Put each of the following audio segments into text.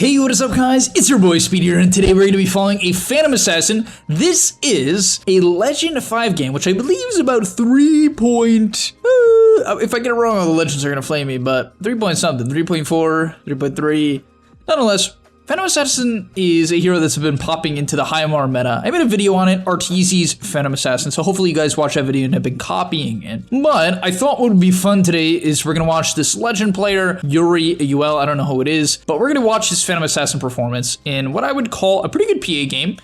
Hey, what is up guys? It's your boy Speed here, and today we're going to be following a Phantom Assassin. This is a Legend 5 game, which I believe is about 3 point... if I get it wrong, all the legends are going to flame me, but 3 point something, 3.4, 3.3. Nonetheless, Phantom Assassin is a hero that's been popping into the high MR meta. I made a video on it, Arteezy's Phantom Assassin, so hopefully you guys watch that video and have been copying it. But I thought what would be fun today is we're going to watch this legend player, Yuri, UL, I don't know who it is, but we're going to watch his Phantom Assassin performance in what I would call a pretty good PA game.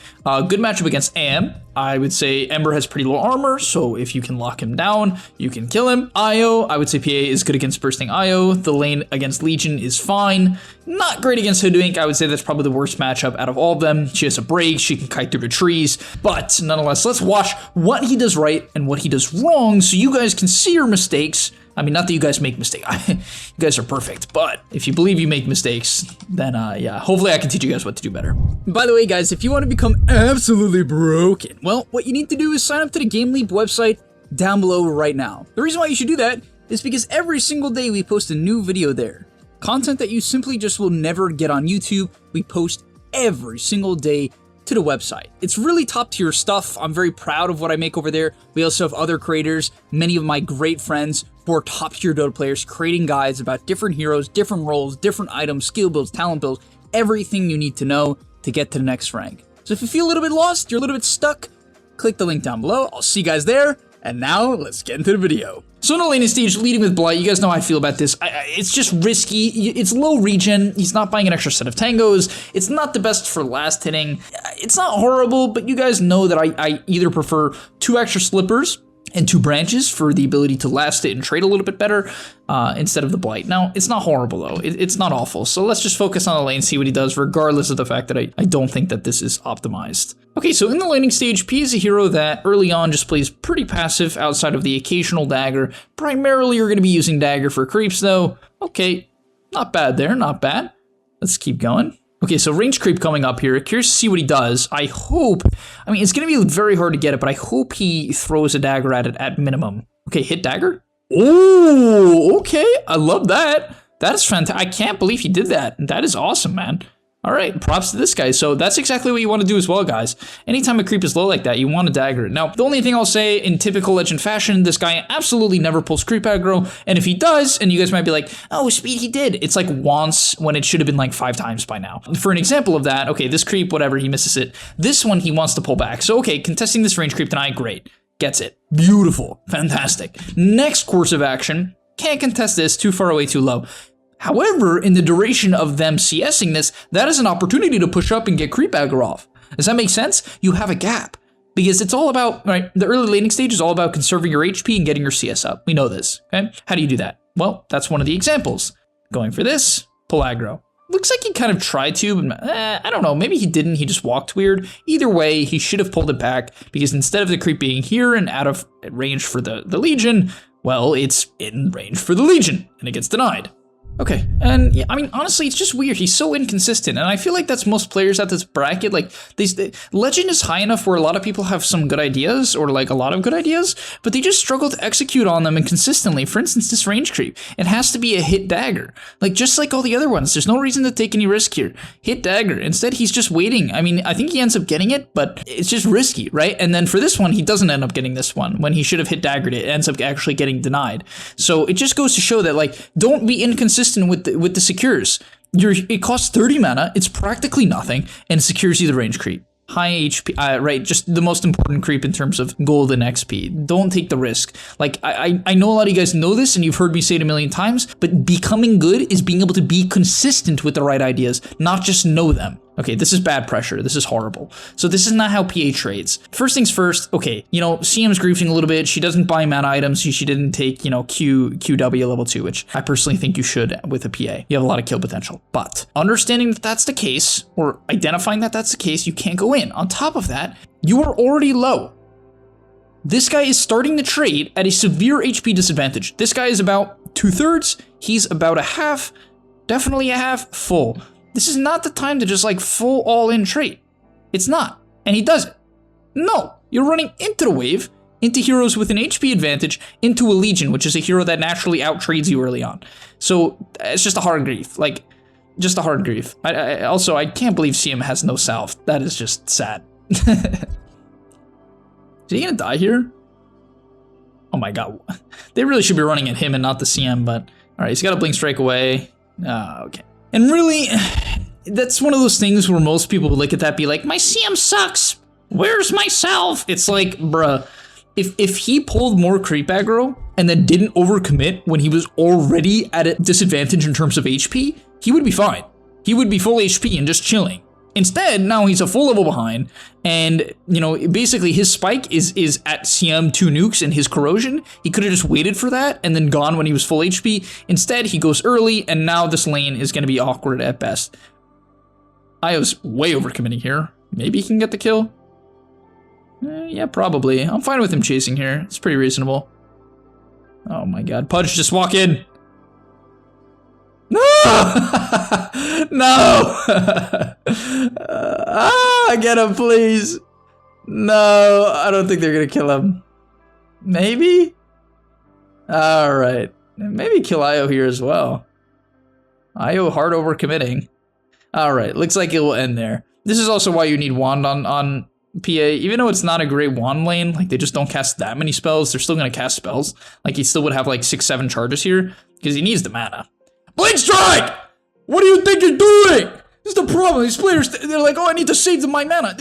Good matchup against Am. I would say Ember has pretty low armor, so if you can lock him down, you can kill him. Io, I would say PA is good against bursting Io. The lane against Legion is fine. Not great against Hoodwink. I would say that's probably the worst matchup out of all of them. She has a break, she can kite through the trees, but nonetheless, let's watch what he does right and what he does wrong so you guys can see your mistakes. I mean, not that you guys make mistakes. You guys are perfect, but if you believe you make mistakes, then yeah, hopefully I can teach you guys what to do better. By the way, guys, if you want to become absolutely broken, well, what you need to do is sign up to the gameleap website down below right now. The reason why you should do that is because every single day we post a new video there. Content that you simply just will never get on YouTube, we post every single day to the website. It's really top tier stuff. I'm very proud of what I make over there. We also have other creators, many of my great friends who are top tier Dota players, creating guides about different heroes, different roles, different items, skill builds, talent builds, everything you need to know to get to the next rank. So if you feel a little bit lost, you're a little bit stuck, click the link down below. I'll see you guys there. And now let's get into the video. So in the laning stage, leading with Blight, you guys know how I feel about this. It's just risky. It's low regen. He's not buying an extra set of tangos. It's not the best for last hitting. It's not horrible, but you guys know that I either prefer 2 extra slippers and 2 branches for the ability to last it and trade a little bit better instead of the Blight. Now, it's not horrible though. It's not awful. So let's just focus on the lane, see what he does, regardless of the fact that I don't think that this is optimized. Okay, so in the laning stage, P is a hero that early on just plays pretty passive outside of the occasional dagger. Primarily, you're going to be using dagger for creeps though. Okay, not bad there, not bad. Let's keep going. Okay, so range creep coming up here. Curious to see what he does. I mean, it's going to be very hard to get it, but I hope he throws a dagger at it at minimum. Okay, hit dagger. Oh, okay. I love that. That is fantastic. I can't believe he did that. That is awesome, man. All right, props to this guy. So that's exactly what you want to do as well, guys. Anytime a creep is low like that, you want to dagger it. Now, the only thing I'll say in typical legend fashion, this guy absolutely never pulls creep aggro. And if he does, and you guys might be like, oh, Speed, he did. It's like once when it should have been like 5 times by now. For an example of that, okay, this creep, whatever, he misses it. This one, he wants to pull back. So, okay, contesting this range creep tonight, great. Gets it. Beautiful. Fantastic. Next course of action, can't contest this, too far away, too low. However, in the duration of them CSing this, that is an opportunity to push up and get creep aggro off. Does that make sense? You have a gap. Because it's all about, right, the early laning stage is all about conserving your HP and getting your CS up. We know this, okay? How do you do that? Well, that's one of the examples. Going for this, pull aggro. Looks like he kind of tried to, but I don't know, maybe he didn't, he just walked weird. Either way, he should have pulled it back, because instead of the creep being here and out of range for the Legion, well, it's in range for the Legion, and it gets denied. Okay, and yeah, I mean, honestly, it's just weird. He's so inconsistent, and I feel like that's most players at this bracket. Like, Legend is high enough where a lot of people have some good ideas, or like a lot of good ideas, but they just struggle to execute on them inconsistently. For instance, this range creep, it has to be a hit dagger. Like, just like all the other ones, there's no reason to take any risk here. Hit dagger. Instead, he's just waiting. I mean, I think he ends up getting it, but it's just risky, right? And then for this one, he doesn't end up getting this one. When he should have hit daggered it, it ends up actually getting denied. So it just goes to show that, like, don't be inconsistent with the secures. It costs 30 mana, it's practically nothing, and secures you the range creep. High HP, right, just the most important creep in terms of gold and XP. Don't take the risk. Like, I know a lot of you guys know this, and you've heard me say it a million times, but becoming good is being able to be consistent with the right ideas, not just know them. Okay, this is bad pressure. This is horrible. So this is not how PA trades. First things first, okay, you know, CM's griefing a little bit. She doesn't buy mana items. She didn't take, you know, QW level 2, which I personally think you should with a PA. You have a lot of kill potential. But understanding that that's the case, or identifying that that's the case, you can't go in. On top of that, you are already low. This guy is starting the trade at a severe HP disadvantage. This guy is about 2/3. He's about a half, definitely a half full. This is not the time to just like full all-in trade. It's not. And he does it. No, you're running into the wave, into heroes with an HP advantage, into a Legion, which is a hero that naturally out-trades you early on. So it's just a hard grief. Like, Just a hard grief. Also, I can't believe CM has no South. That is just sad. Is he gonna die here? Oh my god. They really should be running at him and not the CM, but alright, he's got a blink strike away. Okay. And really, that's one of those things where most people would look at that, be like, my CM sucks. Where's myself? It's like, bruh, if he pulled more creep aggro and then didn't overcommit when he was already at a disadvantage in terms of HP, he would be fine. He would be full HP and just chilling. Instead, now he's a full level behind, and, you know, basically his spike is at CM 2 nukes and his corrosion. He could have just waited for that and then gone when he was full HP. Instead, he goes early, and now this lane is going to be awkward at best. Io's way overcommitting here. Maybe he can get the kill? Yeah, probably. I'm fine with him chasing here. It's pretty reasonable. Oh my god. Pudge, just walk in. No! No! Get him, please. No, I don't think they're gonna kill him. Maybe? Alright. Maybe kill Io here as well. Io hard overcommitting. Alright, looks like it will end there. This is also why you need Wand on PA. Even though it's not a great Wand lane, like they just don't cast that many spells, they're still gonna cast spells. Like he still would have like 6-7 charges here, because he needs the mana. Blink Strike! What do you think you're doing? This is the problem. These players, they're like, oh, I need to save my mana.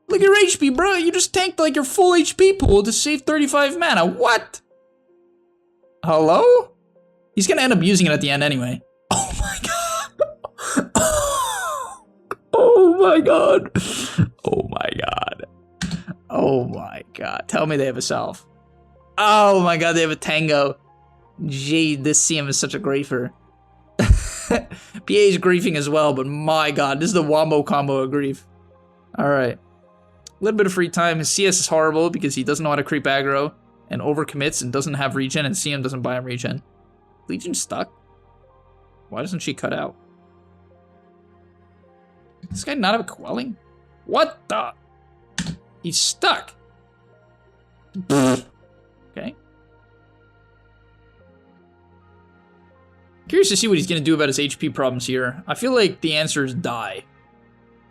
Look at your HP, bro. You just tanked like your full HP pool to save 35 mana. What? Hello? He's gonna end up using it at the end anyway. Oh my god. Oh my god. Oh my god. Oh my god. Tell me they have a Self. Oh my god, they have a Tango. Gee, this CM is such a griefer. PA is griefing as well, but my god, this is the wombo combo of grief. Alright. A little bit of free time. His CS is horrible because he doesn't know how to creep aggro and overcommits and doesn't have regen, and CM doesn't buy him regen. Legion stuck? Why doesn't she cut out? Does this guy not have a quelling? What the? He's stuck. Okay. Curious to see what he's going to do about his HP problems here. I feel like the answer is die.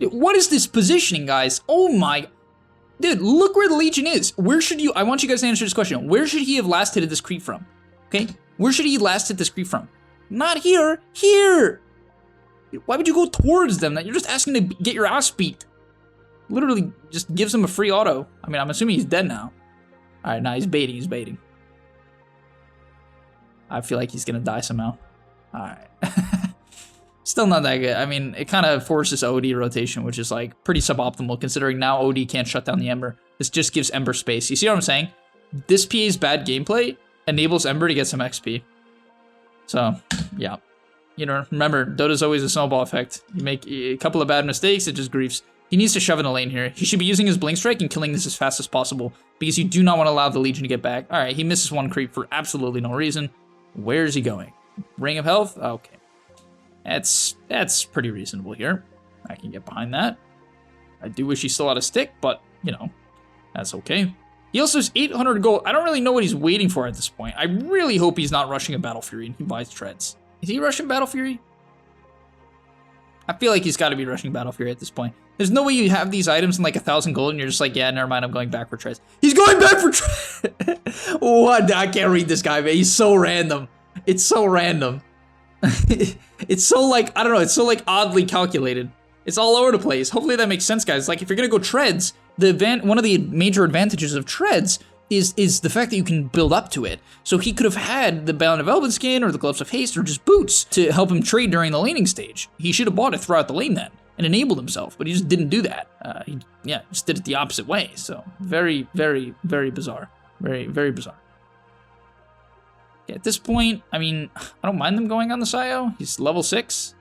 What is this positioning, guys? Oh my... Dude, look where the Legion is. Where should you... I want you guys to answer this question. Where should he have last hit this creep from? Okay? Where should he last hit this creep from? Not here. Here! Why would you go towards them? You're just asking to get your ass beat. Literally just gives him a free auto. I mean, I'm assuming he's dead now. Alright, nah, he's baiting. He's baiting. I feel like he's going to die somehow. Alright. Still not that good. I mean, it kind of forces OD rotation, which is like pretty suboptimal considering now OD can't shut down the Ember. This just gives Ember space. You see what I'm saying? This PA's bad gameplay enables Ember to get some XP. So, yeah. You know, remember, Dota's always a snowball effect. You make a couple of bad mistakes, it just griefs. He needs to shove in a lane here. He should be using his Blink Strike and killing this as fast as possible because you do not want to allow the Legion to get back. Alright, he misses one creep for absolutely no reason. Where is he going? Ring of Health? Okay. That's pretty reasonable here. I can get behind that. I do wish he still had a stick, but, you know, that's okay. He also has 800 gold. I don't really know what he's waiting for at this point. I really hope he's not rushing a Battle Fury and he buys Treads. Is he rushing Battle Fury? I feel like he's got to be rushing Battle Fury at this point. There's no way you have these items in like 1,000 gold and you're just like, yeah, never mind, I'm going back for Treads. He's going back for Treads! What? I can't read this guy, man. He's so random. It's so random. It's so like, I don't know, it's so like oddly calculated. It's all over the place. Hopefully that makes sense, guys. Like if you're gonna go Treads, one of the major advantages of Treads is the fact that you can build up to it. So he could have had the Bound of Elven Skin or the Gloves of Haste or just boots to help him trade during the laning stage. He should have bought it throughout the lane then and enabled himself, but he just didn't do that. He just did it the opposite way. So very, very, very bizarre. Very, very bizarre. At this point, I mean, I don't mind them going on the Sio. He's level 6.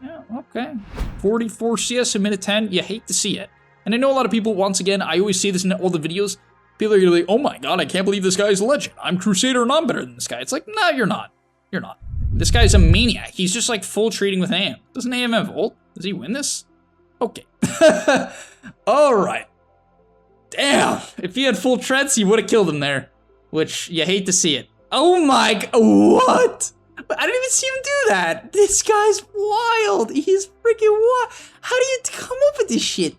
Yeah, okay. 44 CS in minute 10. You hate to see it. And I know a lot of people, once again, I always say this in all the videos, people are gonna be like, oh my god, I can't believe this guy is a legend. I'm Crusader and I'm better than this guy. It's like, no, you're not. You're not. This guy's a maniac. He's just like full trading with AM. Doesn't AM have ult? Does he win this? Okay. Alright. Damn. If he had full treads, he would have killed him there. Which, you hate to see it. Oh my, what? But I didn't even see him do that. This guy's wild. He's freaking wild. How do you come up with this shit?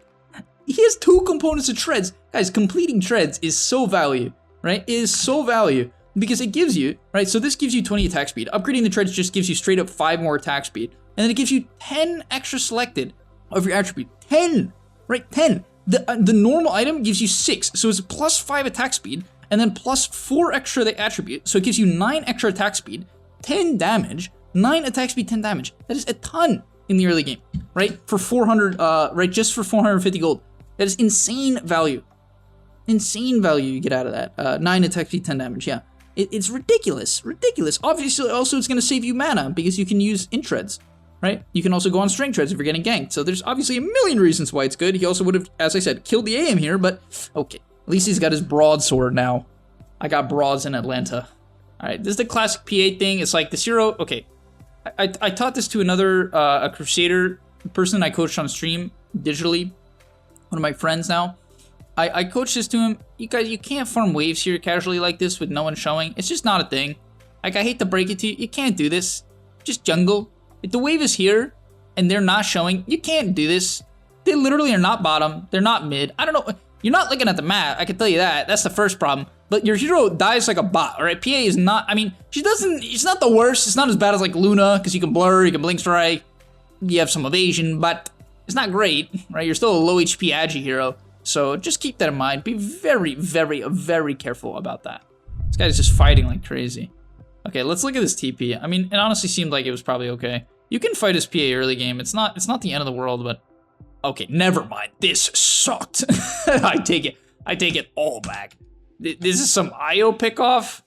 He has 2 components of treads. Guys, completing treads is so value, right? It is so value because it gives you, right? So this gives you 20 attack speed. Upgrading the treads just gives you straight up 5 more attack speed. And then it gives you 10 extra selected of your attribute. 10, right? 10. The normal item gives you 6. So it's plus 5 attack speed and then plus 4 extra the attribute. So it gives you 9 extra attack speed, 10 damage, 9 attack speed, 10 damage. That is a ton in the early game, right? For 400, right? Just for 450 gold. That is insane value. Insane value you get out of that. 9 attack speed, 10 damage, yeah. It's ridiculous, ridiculous. Obviously, also it's gonna save you mana because you can use int treads, right? You can also go on strength treads if you're getting ganked. So there's obviously a million reasons why it's good. He also would have, as I said, killed the AM here, but okay. At least he's got his broadsword now. I got broads in Atlanta. All right, this is the classic PA thing. It's like the zero, okay. I taught this to another, a Crusader person I coached on stream digitally. One of my friends now. I coached this to him. You guys, you can't farm waves here casually like this with no one showing. It's just not a thing. Like, I hate to break it to you. You can't do this. Just jungle. If the wave is here and they're not showing, you can't do this. They literally are not bottom. They're not mid. I don't know. You're not looking at the map. I can tell you that. That's the first problem. But your hero dies like a bot, all right? PA is not, I mean, it's not the worst. It's not as bad as like Luna, because you can blur, you can blink strike, you have some evasion, but it's not great, right? You're still a low HP Agi hero. So just keep that in mind. Be very, very, very careful about that. This guy's just fighting like crazy. Okay, let's look at this TP. I mean, it honestly seemed like it was probably okay. You can fight his PA early game. It's not the end of the world, but okay, never mind. This sucked. I take it all back. This is some IO pickoff.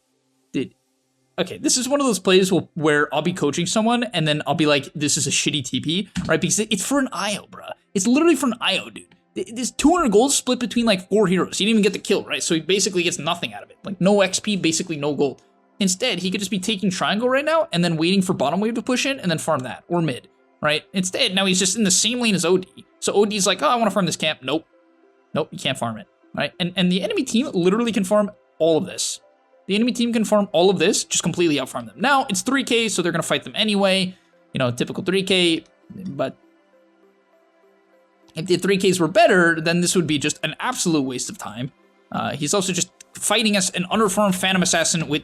Okay, this is one of those plays where I'll be coaching someone and then I'll be like, this is a shitty TP, right? Because it's for an IO, bruh. It's literally for an IO, dude. This 200 gold split between like 4 heroes. He didn't even get the kill, right? So he basically gets nothing out of it. Like no XP, basically no gold. Instead, he could just be taking triangle right now and then waiting for bottom wave to push in and then farm that, or mid, right? Instead, now he's just in the same lane as OD. So OD's like, oh, I want to farm this camp. Nope. Nope, you can't farm it, right? And the enemy team literally can farm all of this. The enemy team can farm all of this, just completely outfarm them. Now, it's 3k, so they're going to fight them anyway. You know, typical 3k, but if the 3ks were better, then this would be just an absolute waste of time. He's also just fighting us an underfarmed Phantom Assassin with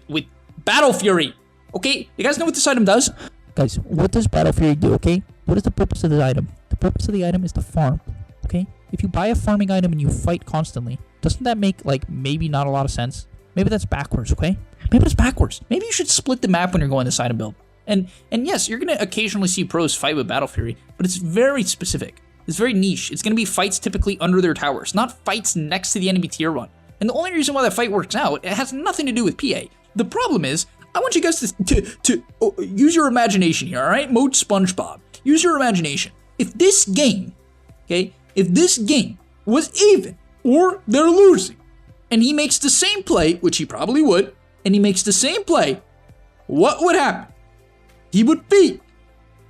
Battle Fury. Okay, you guys know what this item does? Guys, what does Battle Fury do, okay? What is the purpose of the item? The purpose of the item is to farm, okay? If you buy a farming item and you fight constantly, doesn't that make, like, maybe not a lot of sense? Maybe that's backwards, okay? Maybe that's backwards. Maybe you should split the map when you're going this item build. And yes, you're going to occasionally see pros fight with Battle Fury, but it's very specific. It's very niche. It's going to be fights typically under their towers, not fights next to the enemy tier 1. And the only reason why that fight works out, it has nothing to do with PA. The problem is, I want you guys to use your imagination here, all right? Mode SpongeBob. Use your imagination. If this game, okay, if this game was even, or they're losing, and he makes the same play, which he probably would, and he makes the same play, what would happen? He would beat.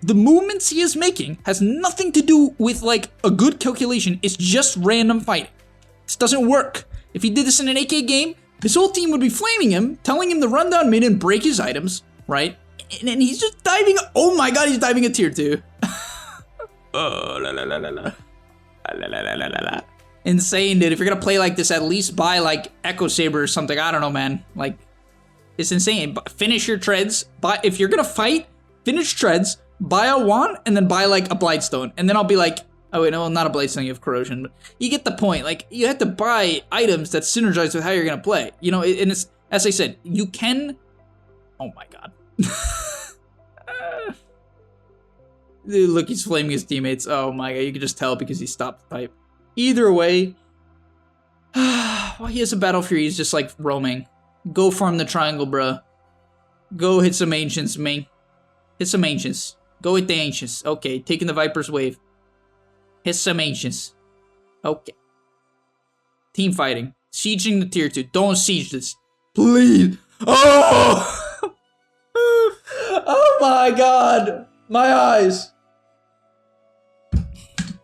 The movements he is making has nothing to do with like a good calculation. It's just random fighting. This doesn't work. If he did this in an AK game, his whole team would be flaming him, telling him to run down mid and break his items, right? And he's just diving. Oh my god, he's diving a tier 2. Oh, la la la la la. La la la la la. Insane, dude. If you're gonna play like this, at least buy like Echo Saber or something. I don't know, man. Like, it's insane. Finish your treads. If you're gonna fight, finish treads, buy a wand, and then buy like a Blightstone. And then I'll be like, oh wait, no, not a Blightstone, you have corrosion. But you get the point. Like, you have to buy items that synergize with how you're gonna play. You know, and it's, as I said, you can. Oh my god. Dude, look, he's flaming his teammates. Oh my god, you can just tell because he stopped the pipe. Either way, while he has a Battle Fury, he's just like roaming. Go farm the triangle, bruh. Go hit some ancients, man. Hit some ancients. Go hit the ancients. Okay, taking the Viper's wave. Hit some ancients. Okay. Team fighting. Sieging the tier 2. Don't siege this. Please. Oh! Oh my god. My eyes.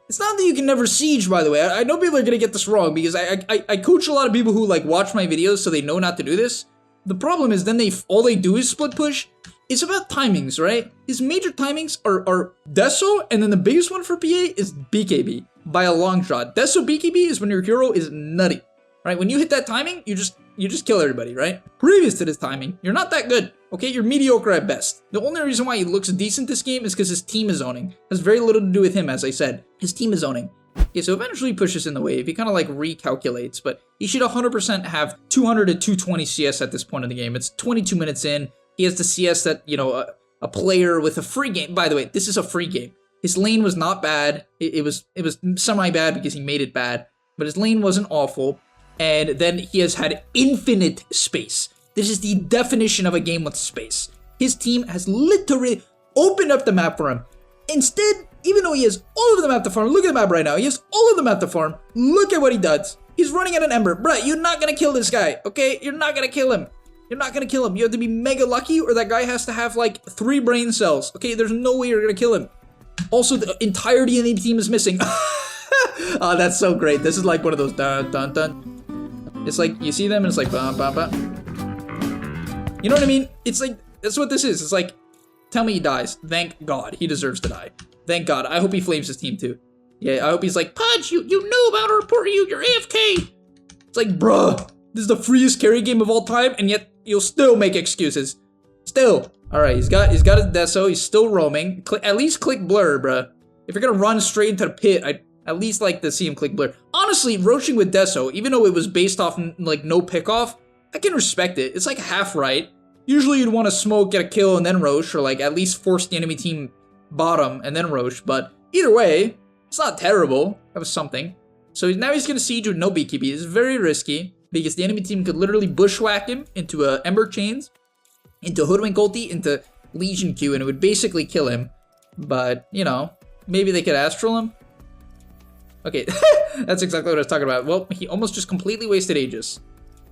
It's not that you can never siege, by the way. I know people are gonna get this wrong because I coach a lot of people who like watch my videos so they know not to do this. The problem is then all they do is split push. it's about timings, right? His major timings are Deso, and then the biggest one for PA is BKB by a long shot. Deso BKB is when your hero is nutty, right? When you hit that timing, you just kill everybody, right? Previous to this timing, you're not that good, okay? You're mediocre at best. The only reason why he looks decent this game is because his team is zoning. It has very little to do with him, as I said. His team is zoning. Okay, so eventually he pushes in the wave. He kind of like recalculates, but he should 100% have 200 to 220 CS at this point in the game. It's 22 minutes in. He has the CS that, you know, a player with a free game. By the way, this is a free game. His lane was not bad. It was semi-bad because he made it bad, but his lane wasn't awful. And then he has had infinite space. This is the definition of a game with space. His team has literally opened up the map for him. Instead, even though he has all of the map to farm, look at the map right now. He has all of the map to farm. Look at what he does. He's running at an Ember. Bruh, you're not gonna kill this guy, okay? You're not gonna kill him. You're not gonna kill him. You have to be mega lucky, or that guy has to have like 3 brain cells. Okay, there's no way you're gonna kill him. Also, the entirety of the team is missing. Oh, that's so great. This is like one of those dun dun dun. It's like you see them and it's like bam bam bam. You know what I mean? It's like that's what this is. It's like, tell me he dies. Thank God, he deserves to die. Thank God. I hope he flames his team too. Yeah, I hope he's like, Pudge, you knew about our report. You're AFK. It's like, bruh, this is the freest carry game of all time, and yet you'll still make excuses. Still. All right, he's got his Deso. He's still roaming. At least click blur, bruh. If you're gonna run straight into the pit, I'd at least like to see him click blur. Honestly, roaching with Deso, even though it was based off like no pick off, I can respect it. It's like half right. Usually you'd want to smoke, get a kill, and then roach, or like at least force the enemy team bottom and then roach. But either way, it's not terrible. That was something. So now he's gonna siege with no BKB. It's very risky because the enemy team could literally bushwhack him into Ember Chains, into Hoodwink ulti, into Legion Q, and it would basically kill him. But, you know, maybe they could Astral him. Okay, that's exactly what I was talking about. Well, he almost just completely wasted Aegis.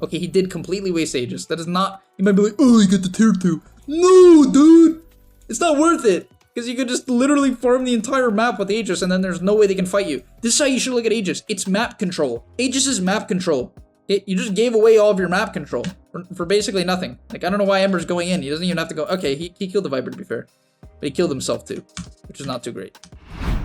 Okay, he did completely waste Aegis. That is not... You might be like, oh, you get the tier 2. No, dude! It's not worth it. Because you could just literally farm the entire map with Aegis and then there's no way they can fight you. This is how you should look at Aegis. It's map control. Aegis is map control. You just gave away all of your map control for basically nothing. Like, I don't know why Ember's going in. He doesn't even have to go... Okay, he killed the Viper, to be fair. But he killed himself too, which is not too great.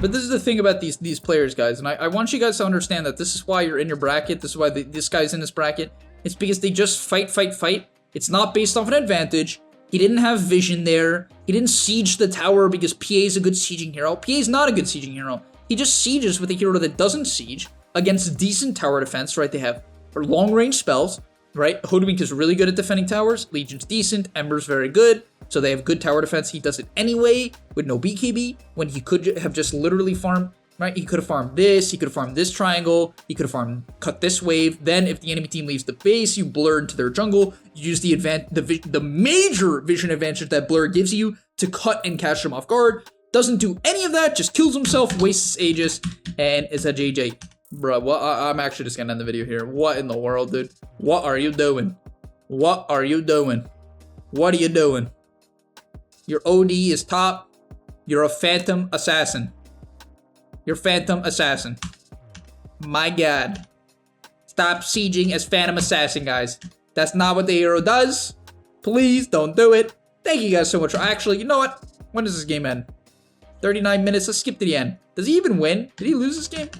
But this is the thing about these players, guys. And I want you guys to understand that this is why you're in your bracket. This is why this guy's in this bracket. It's because they just fight. It's not based off an advantage. He didn't have vision there. He didn't siege the tower because PA is a good sieging hero. PA is not a good sieging hero. He just sieges with a hero that doesn't siege against decent tower defense, right? They have long range spells, right? Hoodwink is really good at defending towers. Legion's decent. Ember's very good. So they have good tower defense. He does it anyway with no BKB when he could have just literally farmed, right? He could have farmed this. He could have farmed this triangle. He could have cut this wave. Then if the enemy team leaves the base, you blur into their jungle. You use the major vision advantage that blur gives you to cut and catch them off guard. Doesn't do any of that. Just kills himself, wastes Aegis, and it's a JJ. Bruh, well, I'm actually just gonna end the video here. What in the world, dude? What are you doing? What are you doing? What are you doing? Your OD is top. You're a phantom assassin. You're phantom assassin. My God. Stop sieging as phantom assassin, guys. That's not what the hero does. Please don't do it. Thank you guys so much. Actually, you know what? When does this game end? 39 minutes. Let's skip to the end. Does he even win? Did he lose this game?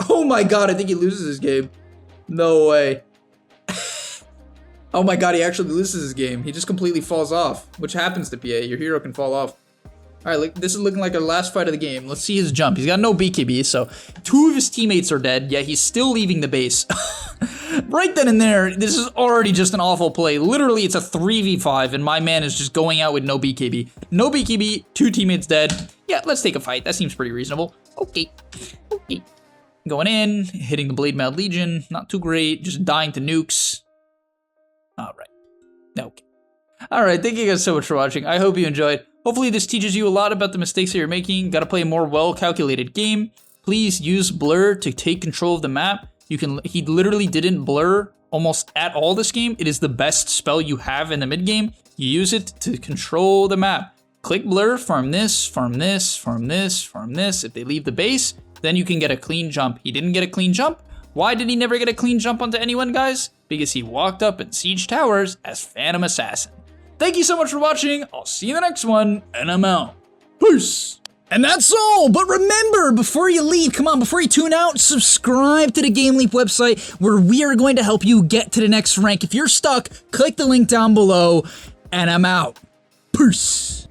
Oh my God, I think he loses this game. No way. Oh my God, he actually loses his game. He just completely falls off, which happens to PA. Your hero can fall off. All right, this is looking like our last fight of the game. Let's see his jump. He's got no BKB, so 2 of his teammates are dead, yet he's still leaving the base. Right then and there, this is already just an awful play. Literally, it's a 3v5, and my man is just going out with no BKB. No BKB, 2 teammates dead. Yeah, let's take a fight. That seems pretty reasonable. Okay. Going in, hitting the Blade Mad Legion. Not too great, just dying to nukes. All right. Okay. All right, thank you guys so much for watching. I hope you enjoyed. Hopefully this teaches you a lot about the mistakes that you're making. Got to play a more well-calculated game. Please use blur to take control of the map. He literally didn't blur almost at all this game. It is the best spell you have in the mid game. You use it to control the map. Click blur, farm this, farm this, farm this, farm this. If they leave the base, then you can get a clean jump. He didn't get a clean jump. Why did he never get a clean jump onto anyone, guys? Because he walked up and sieged towers as Phantom Assassin. Thank you so much for watching. I'll see you in the next one, and I'm out. Peace. And that's all, but remember, before you leave, come on, before you tune out, subscribe to the GameLeap website where we are going to help you get to the next rank. If you're stuck, click the link down below, and I'm out. Peace.